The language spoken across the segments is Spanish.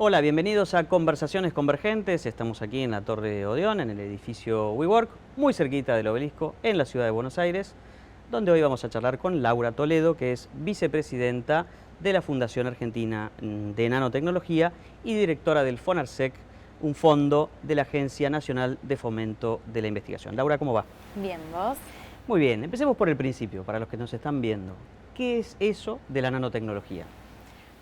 Hola, bienvenidos a Conversaciones Convergentes. Estamos aquí en la Torre Odeón, en el edificio WeWork, muy cerquita del Obelisco, en la ciudad de Buenos Aires, donde hoy vamos a charlar con Laura Toledo, que es vicepresidenta de la Fundación Argentina de Nanotecnología y directora del FONARSEC, un fondo de la Agencia Nacional de Fomento de la Investigación. Laura, ¿cómo va? Bien, ¿vos? Muy bien, empecemos por el principio, para los que nos están viendo. ¿Qué es eso de la nanotecnología?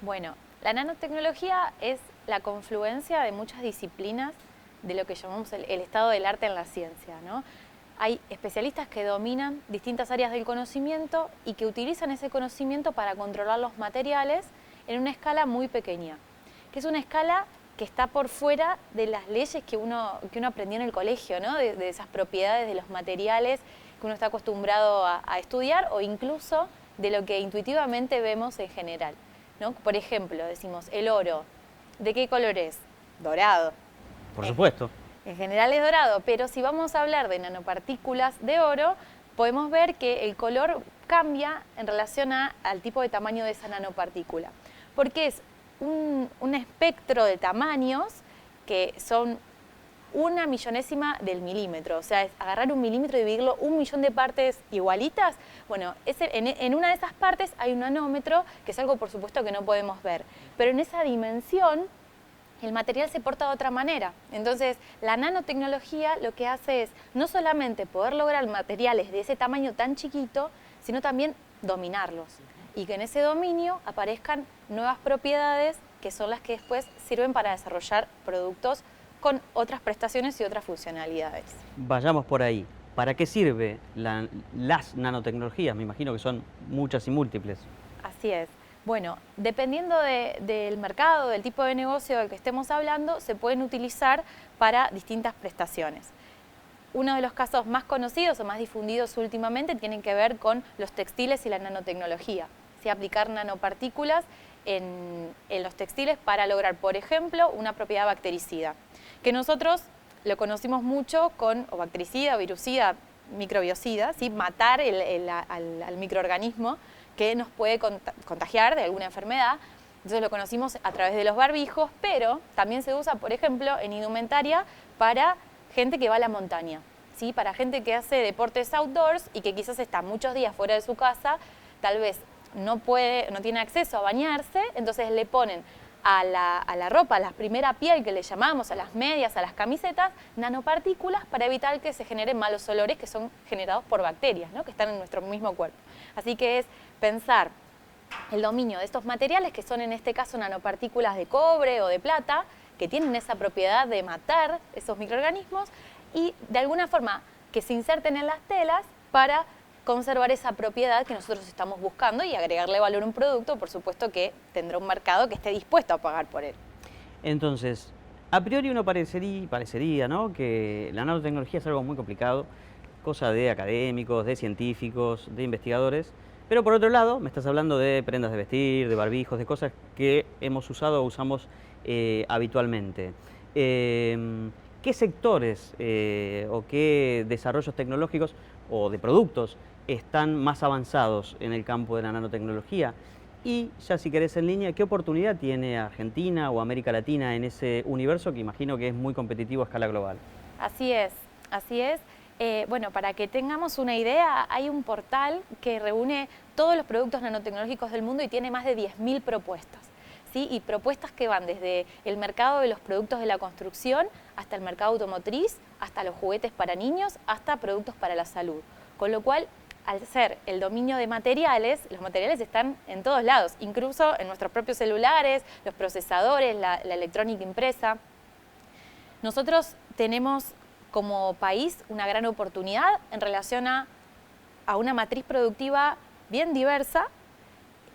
Bueno, la nanotecnología es la confluencia de muchas disciplinas de lo que llamamos el estado del arte en la ciencia, ¿no? Hay especialistas que dominan distintas áreas del conocimiento y que utilizan ese conocimiento para controlar los materiales en una escala muy pequeña, que es una escala que está por fuera de las leyes que uno aprendió en el colegio, ¿no? De esas propiedades de los materiales que uno está acostumbrado a estudiar, o incluso de lo que intuitivamente vemos en general, ¿no? Por ejemplo, decimos el oro. ¿De qué color es? Dorado. Por supuesto. En general es dorado, pero si vamos a hablar de nanopartículas de oro, podemos ver que el color cambia en relación al tipo de tamaño de esa nanopartícula, porque es un espectro de tamaños que son 1/millonésima del milímetro, o sea, es agarrar 1 milímetro y dividirlo 1.000.000 de partes igualitas. Bueno, en una de esas partes hay un nanómetro, que es algo por supuesto que no podemos ver, pero en esa dimensión el material se porta de otra manera. Entonces, la nanotecnología lo que hace es no solamente poder lograr materiales de ese tamaño tan chiquito, sino también dominarlos, y que en ese dominio aparezcan nuevas propiedades que son las que después sirven para desarrollar productos con otras prestaciones y otras funcionalidades. Vayamos por ahí. ¿Para qué sirve las nanotecnologías? Me imagino que son muchas y múltiples. Así es. Bueno, dependiendo del mercado, del tipo de negocio del que estemos hablando, se pueden utilizar para distintas prestaciones. Uno de los casos más conocidos o más difundidos últimamente tienen que ver con los textiles y la nanotecnología. ¿Sí? Aplicar nanopartículas en los textiles para lograr, por ejemplo, una propiedad bactericida, que nosotros lo conocimos mucho con o bactericida, virucida, microbiocida, ¿sí? Matar al microorganismo que nos puede contagiar de alguna enfermedad. Entonces lo conocimos a través de los barbijos, pero también se usa, por ejemplo, en indumentaria para gente que va a la montaña, ¿sí? Para gente que hace deportes outdoors y que quizás está muchos días fuera de su casa, tal vez no tiene acceso a bañarse, entonces le ponen a la ropa, a la primera piel que le llamamos, a las medias, a las camisetas, nanopartículas para evitar que se generen malos olores que son generados por bacterias, ¿no? Que están en nuestro mismo cuerpo. Así que es pensar el dominio de estos materiales, que son en este caso nanopartículas de cobre o de plata, que tienen esa propiedad de matar esos microorganismos y de alguna forma que se inserten en las telas para conservar esa propiedad que nosotros estamos buscando y agregarle valor a un producto, por supuesto que tendrá un mercado que esté dispuesto a pagar por él. Entonces, a priori uno parecería, ¿no?, que la nanotecnología es algo muy complicado, cosa de académicos, de científicos, de investigadores, pero por otro lado me estás hablando de prendas de vestir, de barbijos, de cosas que hemos usado o usamos habitualmente. ¿Qué sectores o qué desarrollos tecnológicos o de productos están más avanzados en el campo de la nanotecnología? Y ya si querés en línea, ¿qué oportunidad tiene Argentina o América Latina en ese universo que imagino que es muy competitivo a escala global? Así es, así es. Bueno, para que tengamos una idea, hay un portal que reúne todos los productos nanotecnológicos del mundo y tiene más de 10.000 propuestas, ¿sí? Y propuestas que van desde el mercado de los productos de la construcción hasta el mercado automotriz, hasta los juguetes para niños, hasta productos para la salud. Con lo cual, al ser el dominio de materiales, los materiales están en todos lados, incluso en nuestros propios celulares, los procesadores, la electrónica impresa. Nosotros tenemos como país una gran oportunidad en relación a una matriz productiva bien diversa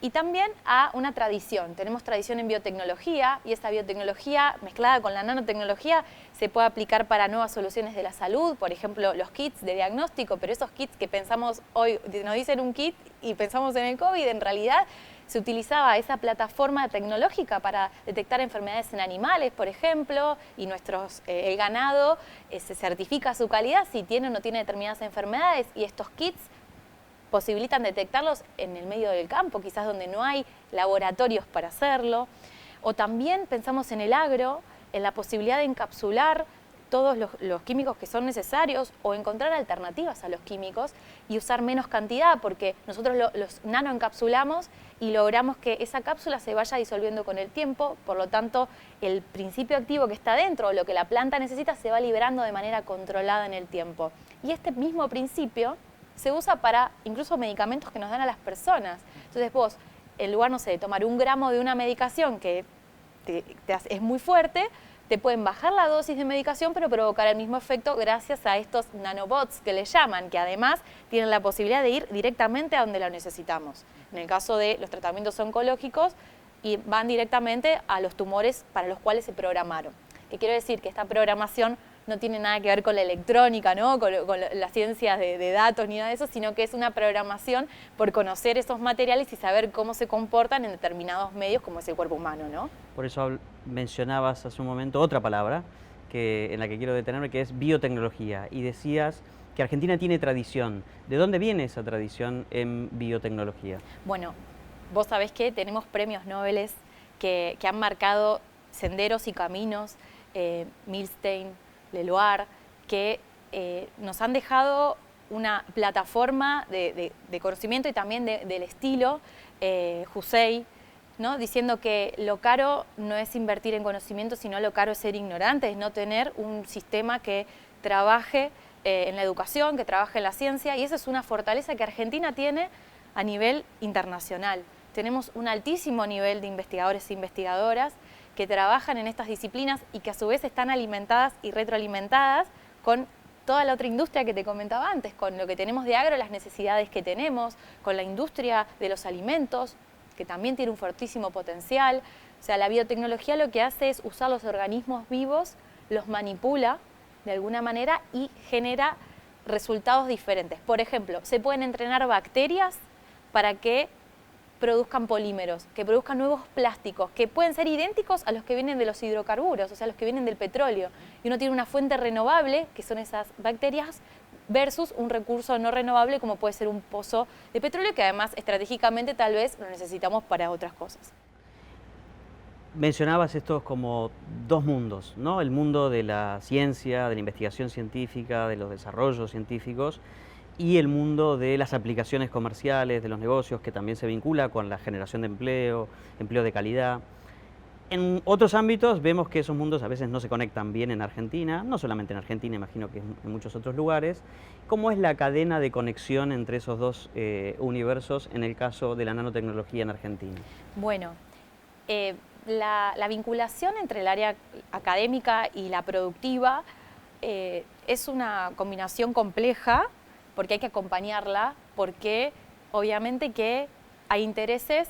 y también a una tradición. Tenemos tradición en biotecnología y esa biotecnología mezclada con la nanotecnología se puede aplicar para nuevas soluciones de la salud, por ejemplo, los kits de diagnóstico, pero esos kits que pensamos hoy, nos dicen un kit y pensamos en el COVID, en realidad se utilizaba esa plataforma tecnológica para detectar enfermedades en animales, por ejemplo, y el ganado se certifica su calidad si tiene o no tiene determinadas enfermedades, y estos kits posibilitan detectarlos en el medio del campo, quizás donde no hay laboratorios para hacerlo. O también pensamos en el agro, en la posibilidad de encapsular todos los químicos que son necesarios o encontrar alternativas a los químicos y usar menos cantidad, porque nosotros los nanoencapsulamos y logramos que esa cápsula se vaya disolviendo con el tiempo, por lo tanto el principio activo que está dentro o lo que la planta necesita se va liberando de manera controlada en el tiempo. Y este mismo principio se usa para incluso medicamentos que nos dan a las personas. Entonces vos, en lugar, no sé, de tomar 1 gramo de una medicación que es muy fuerte, te pueden bajar la dosis de medicación pero provocar el mismo efecto gracias a estos nanobots que le llaman, que además tienen la posibilidad de ir directamente a donde lo necesitamos. En el caso de los tratamientos oncológicos, y van directamente a los tumores para los cuales se programaron. Que quiero decir que esta programación no tiene nada que ver con la electrónica, ¿no? con las ciencias de datos ni nada de eso, sino que es una programación por conocer esos materiales y saber cómo se comportan en determinados medios como es el cuerpo humano, ¿no? Por eso mencionabas hace un momento otra palabra en la que quiero detenerme, que es biotecnología, y decías que Argentina tiene tradición. ¿De dónde viene esa tradición en biotecnología? Bueno, vos sabés que tenemos premios Nobel que han marcado senderos y caminos, Milstein, Leloir, que nos han dejado una plataforma de conocimiento y también del estilo, Husey, ¿no? Diciendo que lo caro no es invertir en conocimiento, sino lo caro es ser ignorante, es no tener un sistema que trabaje en la educación, que trabaje en la ciencia, y esa es una fortaleza que Argentina tiene a nivel internacional. Tenemos un altísimo nivel de investigadores e investigadoras que trabajan en estas disciplinas y que a su vez están alimentadas y retroalimentadas con toda la otra industria que te comentaba antes, con lo que tenemos de agro, las necesidades que tenemos, con la industria de los alimentos, que también tiene un fortísimo potencial. O sea, la biotecnología lo que hace es usar los organismos vivos, los manipula de alguna manera y genera resultados diferentes. Por ejemplo, se pueden entrenar bacterias para que produzcan polímeros, que produzcan nuevos plásticos, que pueden ser idénticos a los que vienen de los hidrocarburos, o sea, los que vienen del petróleo. Y uno tiene una fuente renovable, que son esas bacterias, versus un recurso no renovable como puede ser un pozo de petróleo, que además estratégicamente tal vez lo necesitamos para otras cosas. Mencionabas estos como dos mundos, ¿no? El mundo de la ciencia, de la investigación científica, de los desarrollos científicos, y el mundo de las aplicaciones comerciales, de los negocios, que también se vincula con la generación de empleo, empleo de calidad. En otros ámbitos vemos que esos mundos a veces no se conectan bien en Argentina, no solamente en Argentina, imagino que en muchos otros lugares. ¿Cómo es la cadena de conexión entre esos dos universos en el caso de la nanotecnología en Argentina? Bueno, la vinculación entre el área académica y la productiva es una combinación compleja, porque hay que acompañarla, porque obviamente que hay intereses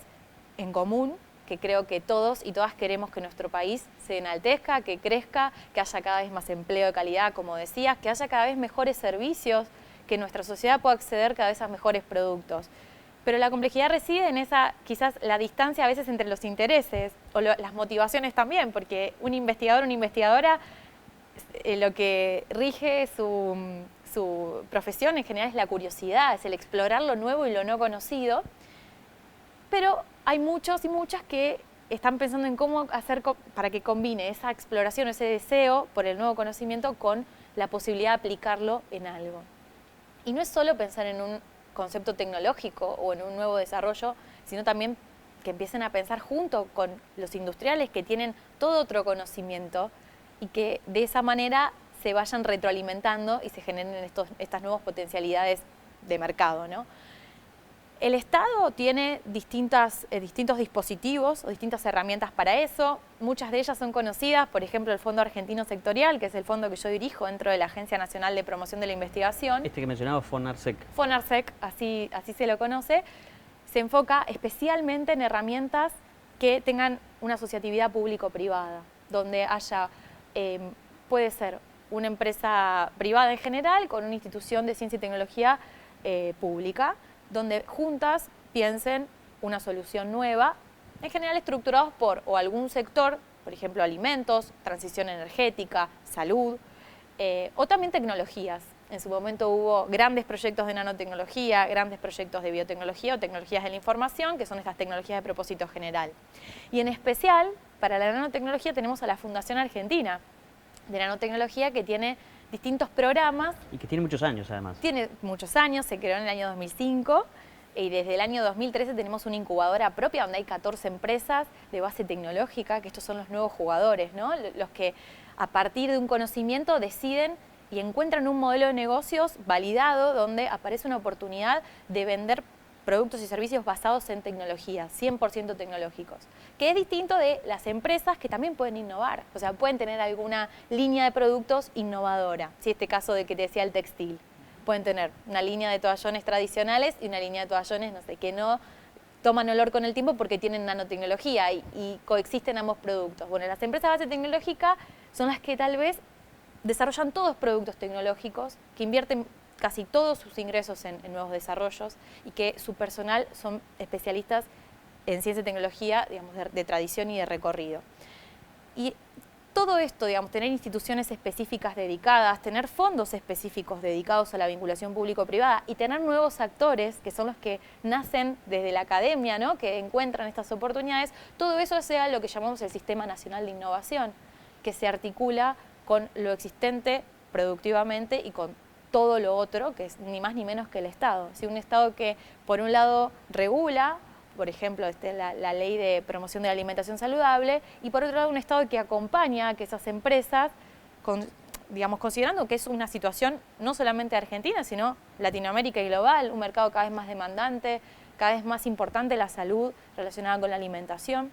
en común, que creo que todos y todas queremos que nuestro país se enaltezca, que crezca, que haya cada vez más empleo de calidad, como decías, que haya cada vez mejores servicios, que nuestra sociedad pueda acceder cada vez a mejores productos. Pero la complejidad reside en esa, quizás la distancia a veces entre los intereses, o las motivaciones también, porque un investigador, una investigadora, lo que rige su profesión en general es la curiosidad, es el explorar lo nuevo y lo no conocido, pero hay muchos y muchas que están pensando en cómo hacer para que combine esa exploración, ese deseo por el nuevo conocimiento con la posibilidad de aplicarlo en algo. Y no es solo pensar en un concepto tecnológico o en un nuevo desarrollo, sino también que empiecen a pensar junto con los industriales que tienen todo otro conocimiento y que de esa manera se vayan retroalimentando y se generen estas nuevas potencialidades de mercado, ¿no? El Estado tiene distintos dispositivos o distintas herramientas para eso. Muchas de ellas son conocidas, por ejemplo, el Fondo Argentino Sectorial, que es el fondo que yo dirijo dentro de la Agencia Nacional de Promoción de la Investigación. Este que mencionaba, FONARSEC. FONARSEC, así se lo conoce. se enfoca especialmente en herramientas que tengan una asociatividad público-privada, donde haya, puede ser una empresa privada en general con una institución de ciencia y tecnología pública, donde juntas piensen una solución nueva, en general estructurados por o algún sector, por ejemplo alimentos, transición energética, salud, o también tecnologías. En su momento hubo grandes proyectos de nanotecnología, grandes proyectos de biotecnología o tecnologías de la información, que son estas tecnologías de propósito general. Y en especial, para la nanotecnología tenemos a la Fundación Argentina de Nanotecnología, que tiene distintos programas. Y que tiene muchos años, además. Tiene muchos años, se creó en el año 2005, y desde el año 2013 tenemos una incubadora propia donde hay 14 empresas de base tecnológica, que estos son los nuevos jugadores, ¿no? Los que a partir de un conocimiento deciden y encuentran un modelo de negocios validado donde aparece una oportunidad de vender productos y servicios basados en tecnología, 100% tecnológicos, que es distinto de las empresas que también pueden innovar, o sea, pueden tener alguna línea de productos innovadora, si este caso de que te decía el textil, pueden tener una línea de toallones tradicionales y una línea de toallones, no sé, que no toman olor con el tiempo porque tienen nanotecnología y coexisten ambos productos. Bueno, las empresas de base tecnológica son las que tal vez desarrollan todos productos tecnológicos, que invierten casi todos sus ingresos en nuevos desarrollos y que su personal son especialistas en ciencia y tecnología, digamos, de tradición y de recorrido. Y todo esto, digamos, tener instituciones específicas dedicadas, tener fondos específicos dedicados a la vinculación público-privada y tener nuevos actores, que son los que nacen desde la academia, ¿no?, que encuentran estas oportunidades, todo eso sea lo que llamamos el Sistema Nacional de Innovación, que se articula con lo existente productivamente y con todo lo otro, que es ni más ni menos que el Estado. ¿Sí? Un Estado que, por un lado, regula, por ejemplo, la ley de promoción de la alimentación saludable, y por otro lado, un Estado que acompaña a que esas empresas, digamos, considerando que es una situación no solamente argentina, sino Latinoamérica y global, un mercado cada vez más demandante, cada vez más importante la salud relacionada con la alimentación.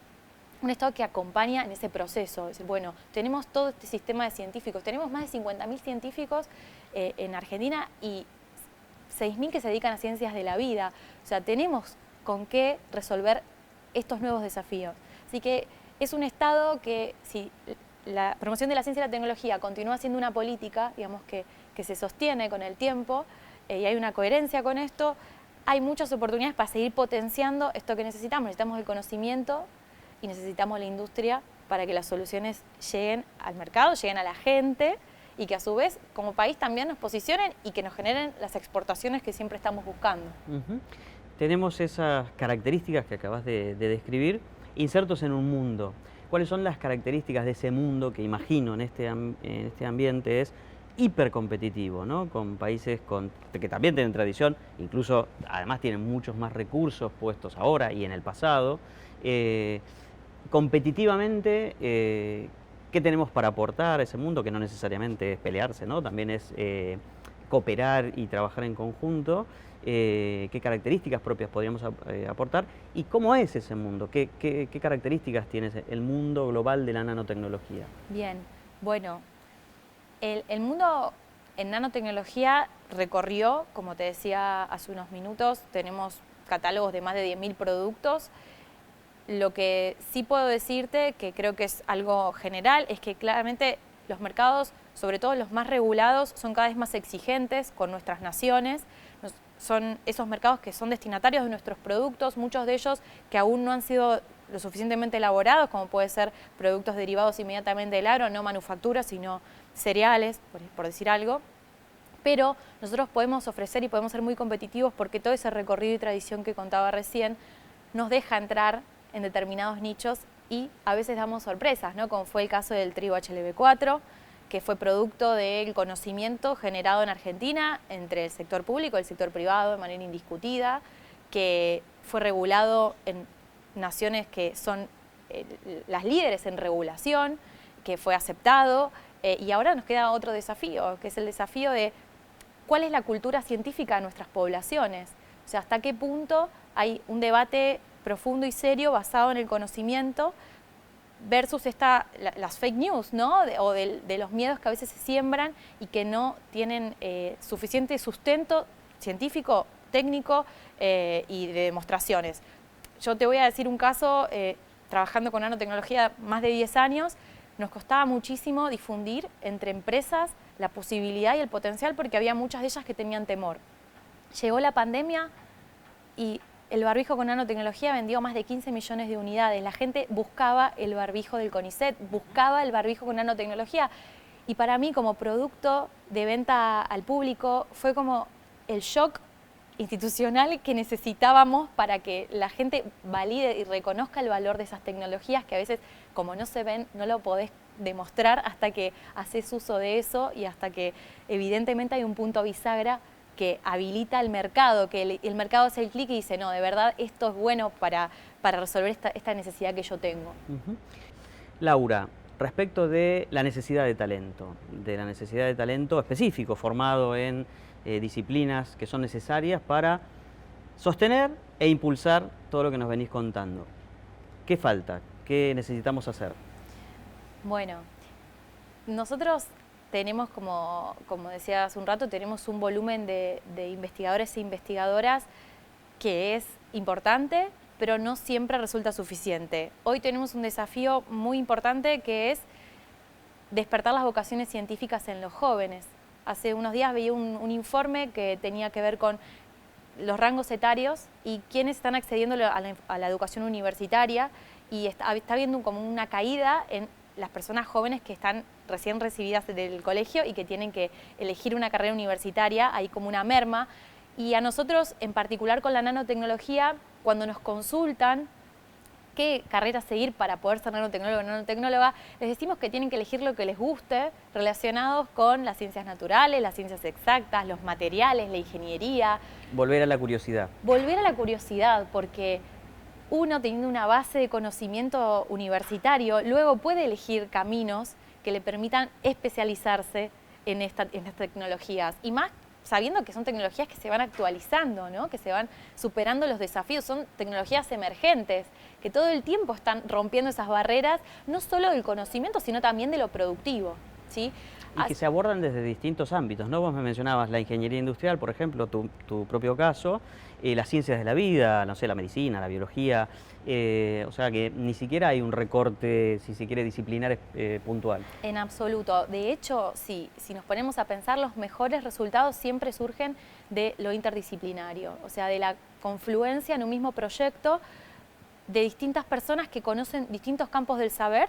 Un Estado que acompaña en ese proceso. Es decir, bueno, tenemos todo este sistema de científicos, tenemos más de 50.000 científicos en Argentina y 6.000 que se dedican a ciencias de la vida. O sea, tenemos con qué resolver estos nuevos desafíos. Así que es un Estado que, si la promoción de la ciencia y la tecnología continúa siendo una política, digamos, que se sostiene con el tiempo y hay una coherencia con esto, hay muchas oportunidades para seguir potenciando esto que necesitamos. Necesitamos el conocimiento y necesitamos la industria para que las soluciones lleguen al mercado, lleguen a la gente y que a su vez como país también nos posicionen y que nos generen las exportaciones que siempre estamos buscando. Tenemos esas características que acabas de describir, insertos en un mundo. ¿Cuáles son las características de ese mundo que imagino en este ambiente? Es hipercompetitivo, ¿no? Con países que también tienen tradición, incluso además tienen muchos más recursos puestos ahora y en el pasado. Competitivamente, ¿qué tenemos para aportar a ese mundo? Que no necesariamente es pelearse, ¿no? También es cooperar y trabajar en conjunto. ¿Qué características propias podríamos aportar? ¿Y cómo es ese mundo? ¿Qué características tiene el mundo global de la nanotecnología? Bien, bueno, el mundo en nanotecnología recorrió, como te decía hace unos minutos, tenemos catálogos de más de 10.000 productos. Lo que sí puedo decirte, que creo que es algo general, es que claramente los mercados, sobre todo los más regulados, son cada vez más exigentes con nuestras naciones. Son esos mercados que son destinatarios de nuestros productos, muchos de ellos que aún no han sido lo suficientemente elaborados, como puede ser productos derivados inmediatamente del agro, no manufacturas, sino cereales, por decir algo. Pero nosotros podemos ofrecer y podemos ser muy competitivos porque todo ese recorrido y tradición que contaba recién nos deja entrar en determinados nichos y a veces damos sorpresas, ¿no? Como fue el caso del trigo HLB4, que fue producto del conocimiento generado en Argentina entre el sector público y el sector privado de manera indiscutida, que fue regulado en naciones que son las líderes en regulación, que fue aceptado, y ahora nos queda otro desafío, que es el desafío de cuál es la cultura científica de nuestras poblaciones. O sea, hasta qué punto hay un debate profundo y serio basado en el conocimiento versus las fake news, ¿no? O de los miedos que a veces se siembran y que no tienen suficiente sustento científico técnico y de demostraciones. Yo te voy a decir un caso, trabajando con nanotecnología más de 10 años, nos costaba muchísimo difundir entre empresas la posibilidad y el potencial porque había muchas de ellas que tenían temor. Llegó la pandemia y el barbijo con nanotecnología vendió más de 15 millones de unidades. La gente buscaba el barbijo del CONICET, buscaba el barbijo con nanotecnología. Y para mí, como producto de venta al público, fue como el shock institucional que necesitábamos para que la gente valide y reconozca el valor de esas tecnologías que a veces, como no se ven, no lo podés demostrar hasta que haces uso de eso y hasta que evidentemente hay un punto bisagra que habilita el mercado, que el mercado hace el clic y dice, no, de verdad esto es bueno para resolver esta necesidad que yo tengo. Laura, respecto de la necesidad de talento específico, formado en disciplinas que son necesarias para sostener e impulsar todo lo que nos venís contando. ¿Qué falta? ¿Qué necesitamos hacer? Bueno, nosotros tenemos, como decía hace un rato, tenemos un volumen de investigadores e investigadoras que es importante, pero no siempre resulta suficiente. Hoy tenemos un desafío muy importante que es despertar las vocaciones científicas en los jóvenes. Hace unos días veía un informe que tenía que ver con los rangos etarios y quiénes están accediendo a la educación universitaria, y está habiendo como una caída en las personas jóvenes que están recién recibidas del colegio y que tienen que elegir una carrera universitaria, hay como una merma. Y a nosotros, en particular con la nanotecnología, cuando nos consultan qué carrera seguir para poder ser nanotecnólogo o nanotecnóloga, les decimos que tienen que elegir lo que les guste, relacionados con las ciencias naturales, las ciencias exactas, los materiales, la ingeniería. Volver a la curiosidad. Volver a la curiosidad, porque uno, teniendo una base de conocimiento universitario, luego puede elegir caminos que le permitan especializarse en estas tecnologías. Y más sabiendo que son tecnologías que se van actualizando, ¿no? Que se van superando los desafíos, son tecnologías emergentes, que todo el tiempo están rompiendo esas barreras, no solo del conocimiento, sino también de lo productivo, ¿sí? Y que se abordan desde distintos ámbitos, ¿no? Vos me mencionabas la ingeniería industrial, por ejemplo, tu propio caso, las ciencias de la vida, no sé, la medicina, la biología, o sea que ni siquiera hay un recorte, si se quiere, disciplinar puntual. En absoluto. De hecho, sí, si nos ponemos a pensar, los mejores resultados siempre surgen de lo interdisciplinario, o sea, de la confluencia en un mismo proyecto de distintas personas que conocen distintos campos del saber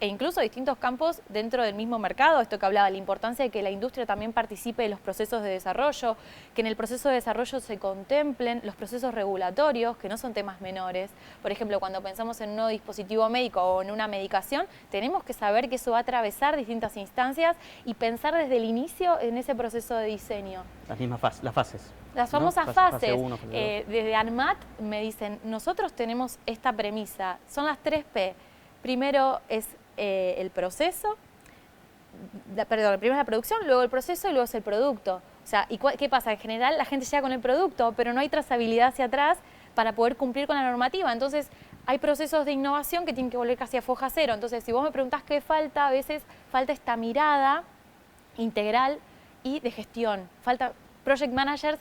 e incluso distintos campos dentro del mismo mercado. Esto que hablaba, la importancia de que la industria también participe de los procesos de desarrollo, que en el proceso de desarrollo se contemplen los procesos regulatorios, que no son temas menores. Por ejemplo, cuando pensamos en un nuevo dispositivo médico o en una medicación, tenemos que saber que eso va a atravesar distintas instancias y pensar desde el inicio en ese proceso de diseño. Las mismas fases, las fases. Las famosas ¿no? fases. Fase 1, fase 2. Desde ANMAT me dicen, nosotros tenemos esta premisa, son las 3P. Primero es el proceso, primero es la producción, luego el proceso y luego es el producto. O sea, ¿y qué pasa? En general la gente llega con el producto, pero no hay trazabilidad hacia atrás para poder cumplir con la normativa. Entonces hay procesos de innovación que tienen que volver casi a foja cero. Entonces, si vos me preguntás qué falta, a veces falta esta mirada integral y de gestión. Falta project managers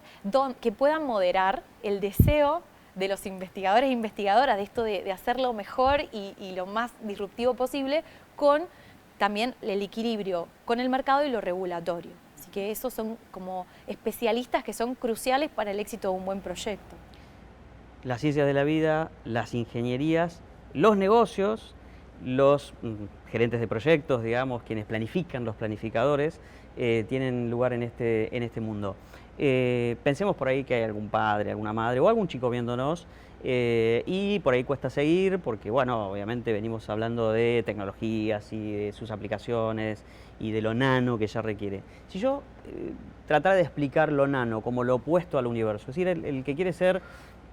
que puedan moderar el deseo de los investigadores e investigadoras de esto de hacerlo mejor y lo más disruptivo posible, con también el equilibrio con el mercado y lo regulatorio. Así que esos son como especialistas que son cruciales para el éxito de un buen proyecto. Las ciencias de la vida, las ingenierías, los negocios, los gerentes de proyectos, digamos, quienes planifican, los planificadores, tienen lugar en este mundo. Pensemos por ahí que hay algún padre, alguna madre o algún chico viéndonos y por ahí cuesta seguir porque, bueno, obviamente venimos hablando de tecnologías y de sus aplicaciones y de lo nano que ya requiere. Si yo tratara de explicar lo nano como lo opuesto al universo, es decir, el que quiere ser,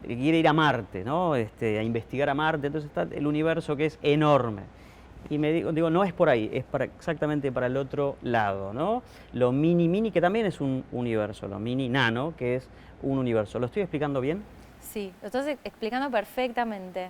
el que quiere ir a Marte, ¿no? A investigar a Marte, entonces está el universo que es enorme. Y me digo, no es por ahí, es exactamente para el otro lado, ¿no? Lo mini, que también es un universo, lo mini nano, que es un universo. ¿Lo estoy explicando bien? Sí, lo estás explicando perfectamente.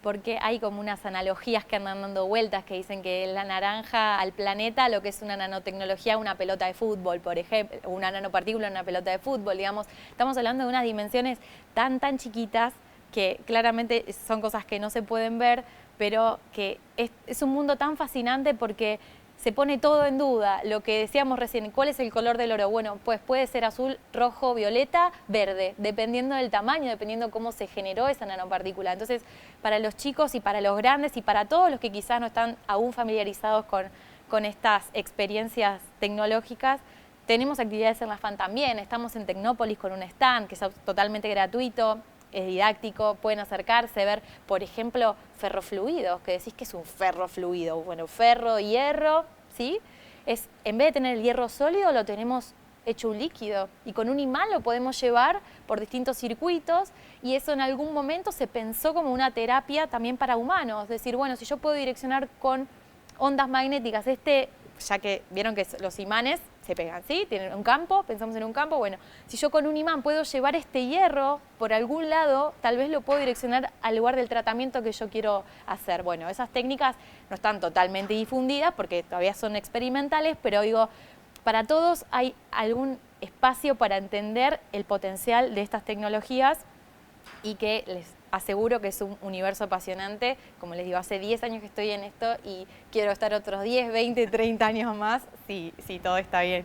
porque hay como unas analogías que andan dando vueltas que dicen que la naranja al planeta, lo que es una nanotecnología, una pelota de fútbol, por ejemplo, una nanopartícula, una pelota de fútbol, digamos. Estamos hablando de unas dimensiones tan chiquitas que claramente son cosas que no se pueden ver, pero que es un mundo tan fascinante porque se pone todo en duda. Lo que decíamos recién, ¿cuál es el color del oro? Bueno, pues puede ser azul, rojo, violeta, verde, dependiendo del tamaño, dependiendo cómo se generó esa nanopartícula. Entonces, para los chicos y para los grandes y para todos los que quizás no están aún familiarizados con estas experiencias tecnológicas, tenemos actividades en la FAN también. Estamos en Tecnópolis con un stand que es totalmente gratuito, es didáctico, pueden acercarse, ver, por ejemplo, ferrofluidos, que decís que es un ferrofluido. Bueno, ferro, hierro, ¿sí? En vez de tener el hierro sólido, lo tenemos hecho un líquido y con un imán lo podemos llevar por distintos circuitos y eso en algún momento se pensó como una terapia también para humanos. Es decir, bueno, si yo puedo direccionar con ondas magnéticas ya que vieron que los imanes se pegan, ¿sí? Tienen un campo, pensamos en un campo, bueno, si yo con un imán puedo llevar este hierro por algún lado, tal vez lo puedo direccionar al lugar del tratamiento que yo quiero hacer. Bueno, esas técnicas no están totalmente difundidas porque todavía son experimentales, pero digo, para todos hay algún espacio para entender el potencial de estas tecnologías y que les aseguro que es un universo apasionante. Como les digo, hace 10 años que estoy en esto y quiero estar otros 10, 20, 30 años más si todo está bien.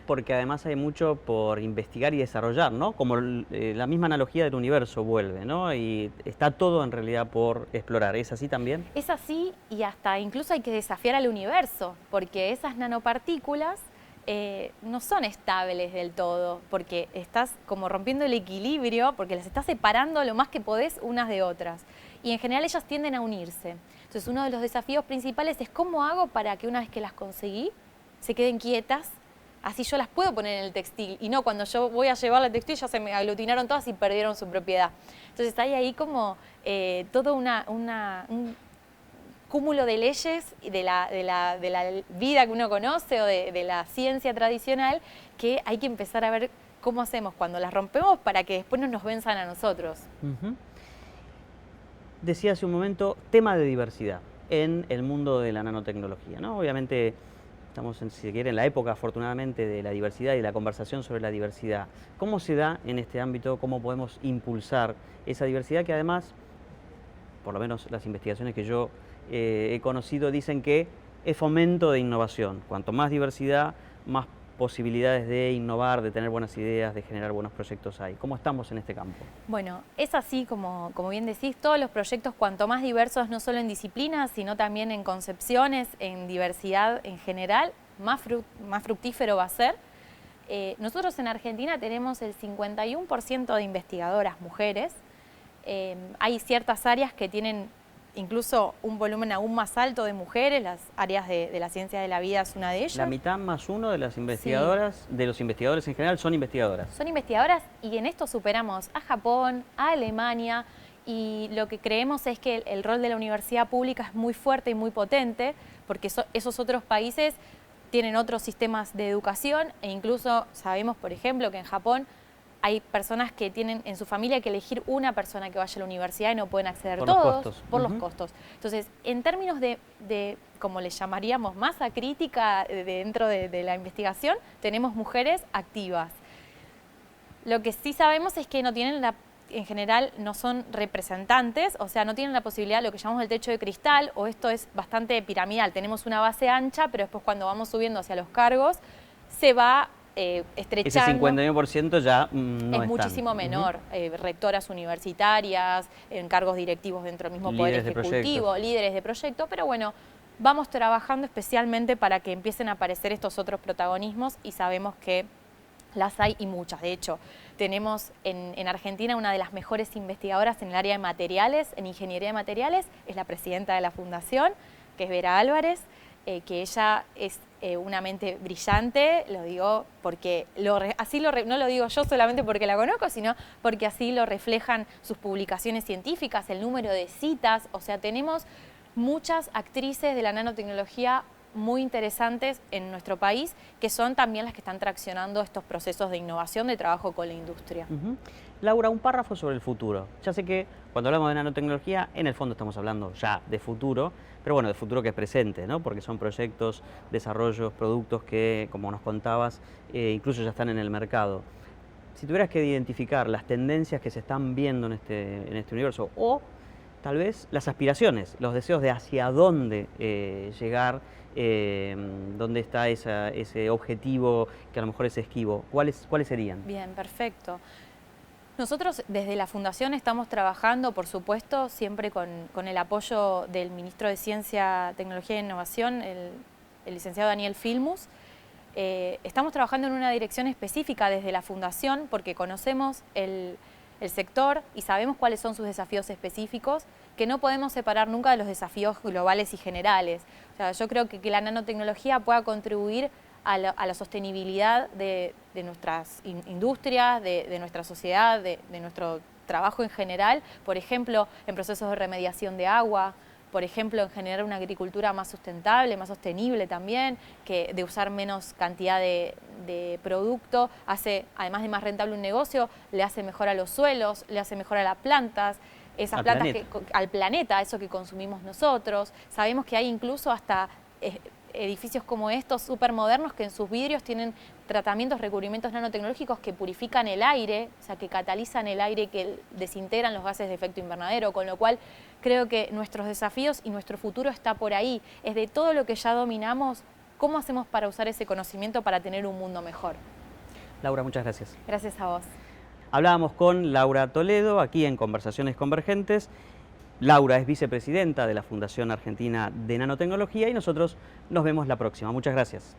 Porque además hay mucho por investigar y desarrollar, ¿no? Como la misma analogía del universo vuelve, ¿no? Y está todo en realidad por explorar. ¿Es así también? Es así y hasta incluso hay que desafiar al universo, porque esas nanopartículas no son estables del todo, porque estás como rompiendo el equilibrio, porque las estás separando lo más que podés unas de otras. Y en general ellas tienden a unirse. Entonces uno de los desafíos principales es cómo hago para que una vez que las conseguí, se queden quietas, así yo las puedo poner en el textil, y no cuando yo voy a llevar el textil ya se me aglutinaron todas y perdieron su propiedad. Entonces hay ahí como todo un cúmulo de leyes de la vida que uno conoce o de la ciencia tradicional que hay que empezar a ver cómo hacemos cuando las rompemos para que después no nos venzan a nosotros. Decía hace un momento, tema de diversidad en el mundo de la nanotecnología, ¿no? Obviamente estamos, si se quiere, en la época, afortunadamente, de la diversidad y la conversación sobre la diversidad. ¿Cómo se da en este ámbito? ¿Cómo podemos impulsar esa diversidad que además, por lo menos las investigaciones que yo he conocido, dicen que es fomento de innovación? Cuanto más diversidad, más posibilidades de innovar, de tener buenas ideas, de generar buenos proyectos hay. ¿Cómo estamos en este campo? Bueno, es así como bien decís, todos los proyectos cuanto más diversos, no solo en disciplinas, sino también en concepciones, en diversidad en general, más fructífero va a ser. Nosotros en Argentina tenemos el 51% de investigadoras mujeres. Hay ciertas áreas que tienen incluso un volumen aún más alto de mujeres, las áreas de la ciencia de la vida es una de ellas. La mitad más uno de las investigadoras, sí, de los investigadores en general, son investigadoras. Son investigadoras y en esto superamos a Japón, a Alemania, y lo que creemos es que el rol de la universidad pública es muy fuerte y muy potente, porque esos otros países tienen otros sistemas de educación e incluso sabemos, por ejemplo, que en Japón hay personas que tienen en su familia que elegir una persona que vaya a la universidad y no pueden acceder todos por los costos. Entonces, en términos de como le llamaríamos, masa crítica dentro de la investigación, tenemos mujeres activas. Lo que sí sabemos es que no tienen en general no son representantes, o sea, no tienen la posibilidad, lo que llamamos el techo de cristal, o esto es bastante piramidal. Tenemos una base ancha, pero después cuando vamos subiendo hacia los cargos, se va estrechando. Ese 51% ya no es muchísimo menor. Rectoras universitarias, en cargos directivos dentro del mismo Poder Ejecutivo, líderes de proyecto, pero bueno, vamos trabajando especialmente para que empiecen a aparecer estos otros protagonismos y sabemos que las hay y muchas. De hecho, tenemos en Argentina una de las mejores investigadoras en el área de materiales, en ingeniería de materiales, es la presidenta de la fundación, que es Vera Álvarez, que ella es una mente brillante, lo digo porque no lo digo yo solamente porque la conozco, sino porque así lo reflejan sus publicaciones científicas, el número de citas, o sea, tenemos muchas actrices de la nanotecnología muy interesantes en nuestro país, que son también las que están traccionando estos procesos de innovación, de trabajo con la industria. Laura, un párrafo sobre el futuro. Ya sé que cuando hablamos de nanotecnología, en el fondo estamos hablando ya de futuro, pero bueno, de futuro que es presente, ¿no? Porque son proyectos, desarrollos, productos que, como nos contabas, incluso ya están en el mercado. Si tuvieras que identificar las tendencias que se están viendo en este universo, o tal vez las aspiraciones, los deseos de hacia dónde llegar, dónde está ese objetivo que a lo mejor es esquivo, ¿cuáles serían? Bien, perfecto. Nosotros desde la Fundación estamos trabajando, por supuesto, siempre con el apoyo del Ministro de Ciencia, Tecnología e Innovación, el licenciado Daniel Filmus. Estamos trabajando en una dirección específica desde la Fundación porque conocemos el sector y sabemos cuáles son sus desafíos específicos, que no podemos separar nunca de los desafíos globales y generales. O sea, yo creo que la nanotecnología pueda contribuir a la sostenibilidad de nuestras industrias, de nuestra sociedad, de nuestro trabajo en general, por ejemplo, en procesos de remediación de agua, por ejemplo, en generar una agricultura más sustentable, más sostenible también, que de usar menos cantidad de producto, hace, además de más rentable un negocio, le hace mejor a los suelos, le hace mejor a las plantas, esas plantas al planeta, eso que consumimos nosotros. Sabemos que hay incluso hasta edificios como estos súper modernos que en sus vidrios tienen tratamientos, recubrimientos nanotecnológicos que purifican el aire, o sea, que catalizan el aire, que desintegran los gases de efecto invernadero, con lo cual creo que nuestros desafíos y nuestro futuro está por ahí. Es de todo lo que ya dominamos, ¿cómo hacemos para usar ese conocimiento para tener un mundo mejor? Laura, muchas gracias. Gracias a vos. Hablábamos con Laura Toledo, aquí en Conversaciones Convergentes. Laura es vicepresidenta de la Fundación Argentina de Nanotecnología y nosotros nos vemos la próxima. Muchas gracias.